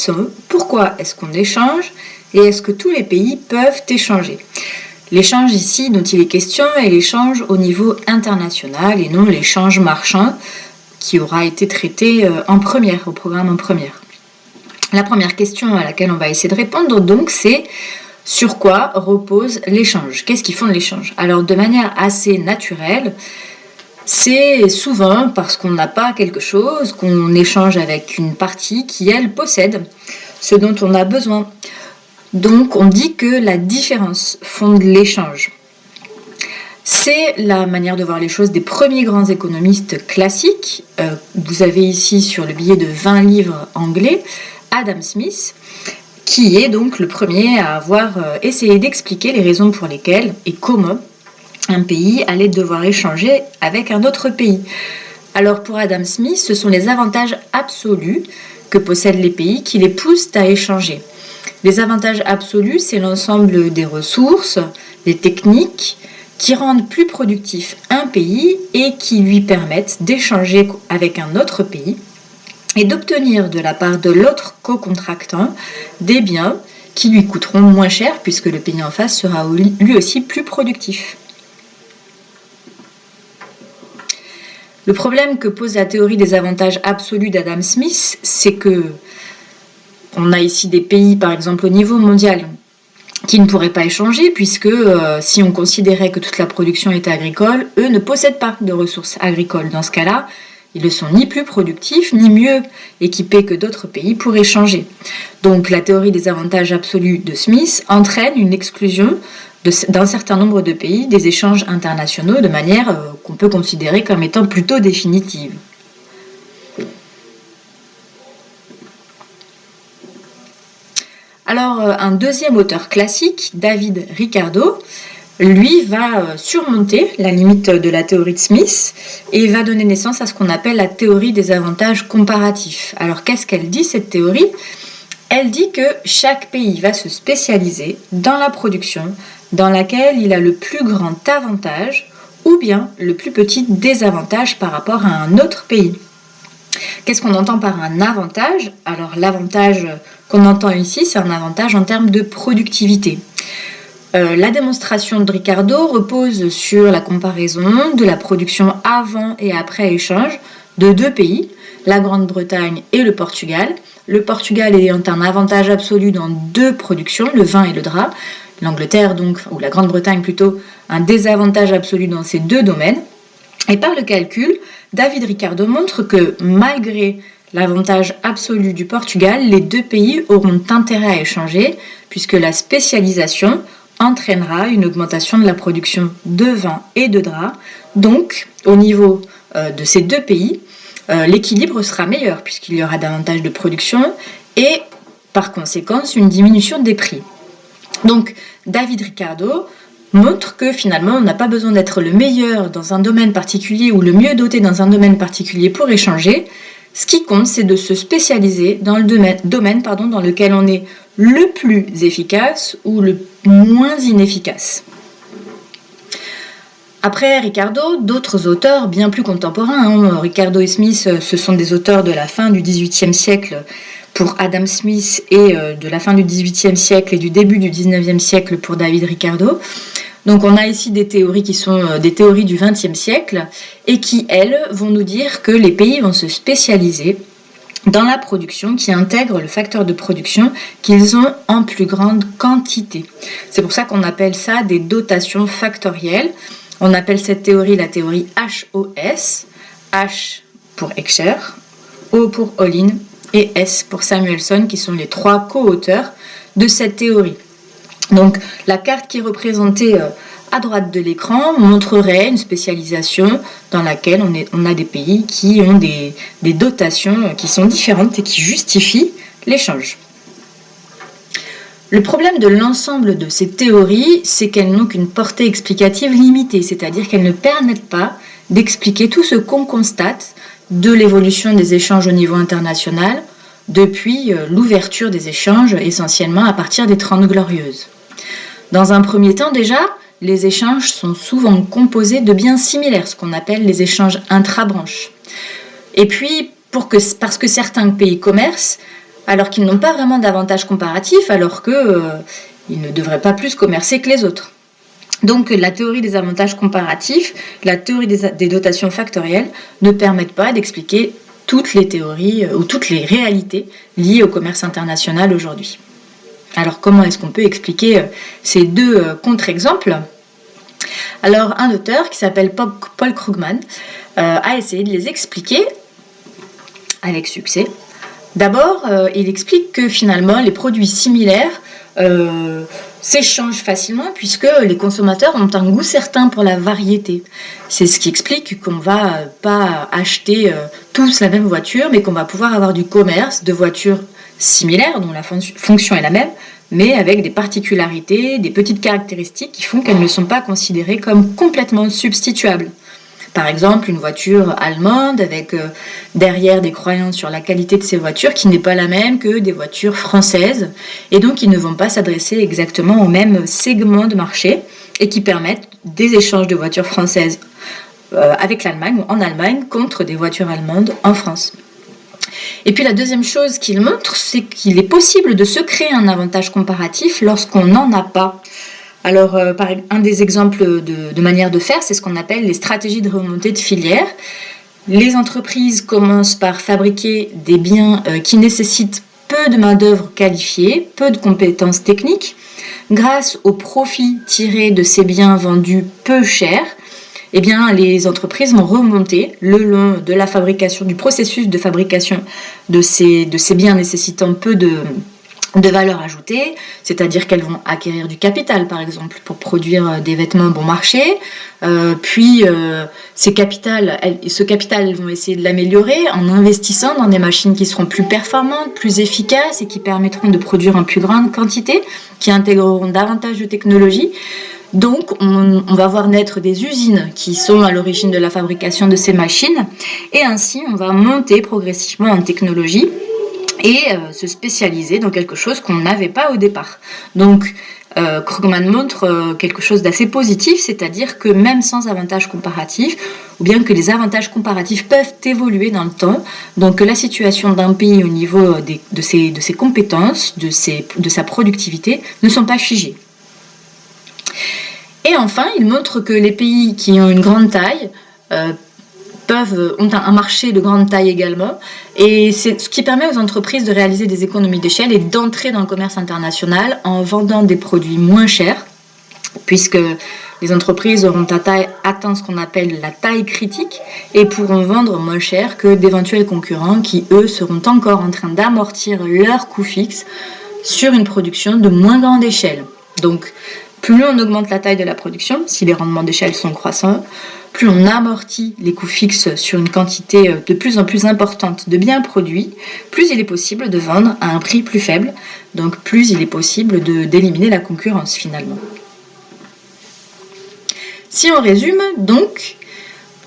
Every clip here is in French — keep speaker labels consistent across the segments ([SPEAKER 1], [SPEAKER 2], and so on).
[SPEAKER 1] sont, pourquoi est-ce qu'on échange et est-ce que tous les pays peuvent échanger. L'échange ici dont il est question est l'échange au niveau international et non l'échange marchand qui aura été traité en première, au programme en première. La première question à laquelle on va essayer de répondre donc c'est sur quoi repose l'échange? Qu'est-ce qui fonde l'échange? Alors de manière assez naturelle, c'est souvent parce qu'on n'a pas quelque chose qu'on échange avec une partie qui, elle, possède ce dont on a besoin. Donc, on dit que la différence fonde l'échange. C'est la manière de voir les choses des premiers grands économistes classiques. Vous avez ici sur le billet de 20 livres anglais, Adam Smith, qui est donc le premier à avoir essayé d'expliquer les raisons pour lesquelles et comment un pays allait devoir échanger avec un autre pays. Alors pour Adam Smith, ce sont les avantages absolus que possèdent les pays qui les poussent à échanger. Les avantages absolus, c'est l'ensemble des ressources, des techniques qui rendent plus productif un pays et qui lui permettent d'échanger avec un autre pays et d'obtenir de la part de l'autre co-contractant des biens qui lui coûteront moins cher puisque le pays en face sera lui aussi plus productif. Le problème que pose la théorie des avantages absolus d'Adam Smith, c'est que on a ici des pays, par exemple au niveau mondial, qui ne pourraient pas échanger puisque si on considérait que toute la production était agricole, eux ne possèdent pas de ressources agricoles. Dans ce cas-là, ils ne sont ni plus productifs ni mieux équipés que d'autres pays pour échanger. Donc la théorie des avantages absolus de Smith entraîne une exclusion d'un certain nombre de pays des échanges internationaux de manière qu'on peut considérer comme étant plutôt définitive. Alors un deuxième auteur classique, David Ricardo, lui va surmonter la limite de la théorie de Smith et va donner naissance à ce qu'on appelle la théorie des avantages comparatifs. Alors qu'est-ce qu'elle dit cette théorie ? Elle dit que chaque pays va se spécialiser dans la production dans laquelle il a le plus grand avantage ou bien le plus petit désavantage par rapport à un autre pays. Qu'est-ce qu'on entend par un avantage ? Alors l'avantage qu'on entend ici, c'est un avantage en termes de productivité. La démonstration de Ricardo repose sur la comparaison de la production avant et après échange de deux pays, la Grande-Bretagne et le Portugal. Le Portugal ayant un avantage absolu dans deux productions, le vin et le drap. L'Angleterre, donc, ou la Grande-Bretagne plutôt, un désavantage absolu dans ces deux domaines. Et par le calcul, David Ricardo montre que malgré l'avantage absolu du Portugal, les deux pays auront intérêt à échanger puisque la spécialisation entraînera une augmentation de la production de vin et de drap. Donc, au niveau de ces deux pays, l'équilibre sera meilleur puisqu'il y aura davantage de production et par conséquent une diminution des prix. Donc, David Ricardo montre que finalement, on n'a pas besoin d'être le meilleur dans un domaine particulier ou le mieux doté dans un domaine particulier pour échanger. Ce qui compte, c'est de se spécialiser dans le domaine dans lequel on est le plus efficace ou le moins inefficace. Après Ricardo, d'autres auteurs bien plus contemporains, Ricardo et Smith, ce sont des auteurs de la fin du XVIIIe siècle pour Adam Smith et de la fin du XVIIIe siècle et du début du XIXe siècle pour David Ricardo. Donc on a ici des théories qui sont des théories du XXe siècle et qui, elles, vont nous dire que les pays vont se spécialiser dans la production qui intègre le facteur de production qu'ils ont en plus grande quantité. C'est pour ça qu'on appelle ça des dotations factorielles. On appelle cette théorie la théorie HOS, H pour Escher, O pour Olin et S pour Samuelson, qui sont les trois co-auteurs de cette théorie. Donc la carte qui est représentée à droite de l'écran montrerait une spécialisation dans laquelle on a des pays qui ont des dotations qui sont différentes et qui justifient l'échange. Le problème de l'ensemble de ces théories, c'est qu'elles n'ont qu'une portée explicative limitée, c'est-à-dire qu'elles ne permettent pas d'expliquer tout ce qu'on constate de l'évolution des échanges au niveau international depuis l'ouverture des échanges, essentiellement à partir des 30 Glorieuses. Dans un premier temps déjà, les échanges sont souvent composés de biens similaires, ce qu'on appelle les échanges intra-branches. Et puis, parce que certains pays commercent, alors qu'ils n'ont pas vraiment d'avantage comparatif, alors qu'ils ne devraient pas plus commercer que les autres. Donc la théorie des avantages comparatifs, la théorie des dotations factorielles ne permettent pas d'expliquer toutes les théories ou toutes les réalités liées au commerce international aujourd'hui. Alors comment est-ce qu'on peut expliquer ces deux contre-exemples ? Alors un auteur qui s'appelle Paul Krugman a essayé de les expliquer avec succès. D'abord, il explique que finalement les produits similaires s'échangent facilement puisque les consommateurs ont un goût certain pour la variété. C'est ce qui explique qu'on ne va pas acheter tous la même voiture, mais qu'on va pouvoir avoir du commerce de voitures similaires, dont la fonction est la même, mais avec des particularités, des petites caractéristiques qui font qu'elles ne sont pas considérées comme complètement substituables. Par exemple, une voiture allemande avec derrière des croyances sur la qualité de ces voitures qui n'est pas la même que des voitures françaises et donc ils ne vont pas s'adresser exactement au même segment de marché et qui permettent des échanges de voitures françaises avec l'Allemagne ou en Allemagne contre des voitures allemandes en France. Et puis la deuxième chose qu'il montre, c'est qu'il est possible de se créer un avantage comparatif lorsqu'on n'en a pas. Alors, un des exemples de manière de faire, c'est ce qu'on appelle les stratégies de remontée de filière. Les entreprises commencent par fabriquer des biens qui nécessitent peu de main-d'œuvre qualifiée, peu de compétences techniques. Grâce aux profits tirés de ces biens vendus peu chers, eh bien, les entreprises vont remonter le long de la fabrication, du processus de fabrication de ces biens nécessitant peu de valeur ajoutée, c'est-à-dire qu'elles vont acquérir du capital, par exemple, pour produire des vêtements bon marché. Ce capital, elles vont essayer de l'améliorer en investissant dans des machines qui seront plus performantes, plus efficaces et qui permettront de produire en plus grande quantité, qui intégreront davantage de technologies. Donc, on va voir naître des usines qui sont à l'origine de la fabrication de ces machines et ainsi, on va monter progressivement en technologie et se spécialiser dans quelque chose qu'on n'avait pas au départ. Donc, Krugman montre quelque chose d'assez positif, c'est-à-dire que même sans avantage comparatif, ou bien que les avantages comparatifs peuvent évoluer dans le temps, donc que la situation d'un pays au niveau de ses compétences, de sa productivité, ne sont pas figées. Et enfin, il montre que les pays qui ont une grande taille ont un marché de grande taille également, et c'est ce qui permet aux entreprises de réaliser des économies d'échelle et d'entrer dans le commerce international en vendant des produits moins chers, puisque les entreprises auront atteint ce qu'on appelle la taille critique et pourront vendre moins cher que d'éventuels concurrents qui, eux, seront encore en train d'amortir leurs coûts fixes sur une production de moins grande échelle. Donc, plus on augmente la taille de la production, si les rendements d'échelle sont croissants, plus on amortit les coûts fixes sur une quantité de plus en plus importante de biens produits, plus il est possible de vendre à un prix plus faible, donc plus il est possible d'éliminer la concurrence finalement. Si on résume, donc,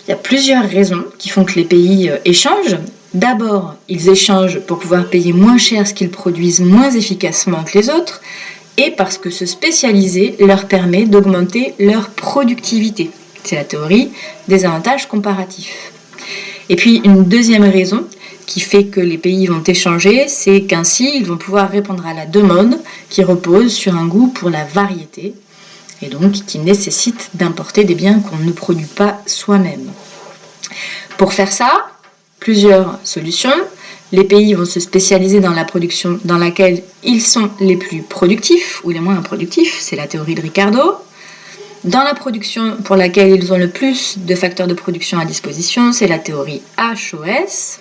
[SPEAKER 1] il y a plusieurs raisons qui font que les pays échangent. D'abord, ils échangent pour pouvoir payer moins cher ce qu'ils produisent moins efficacement que les autres, et parce que se spécialiser leur permet d'augmenter leur productivité. C'est la théorie des avantages comparatifs. Et puis une deuxième raison qui fait que les pays vont échanger, c'est qu'ainsi ils vont pouvoir répondre à la demande qui repose sur un goût pour la variété et donc qui nécessite d'importer des biens qu'on ne produit pas soi-même. Pour faire ça, plusieurs solutions. Les pays vont se spécialiser dans la production dans laquelle ils sont les plus productifs ou les moins productifs, c'est la théorie de Ricardo. Dans la production pour laquelle ils ont le plus de facteurs de production à disposition, c'est la théorie HOS.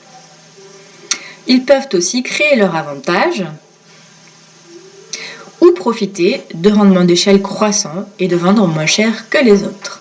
[SPEAKER 1] Ils peuvent aussi créer leur avantage ou profiter de rendements d'échelle croissants et de vendre moins cher que les autres.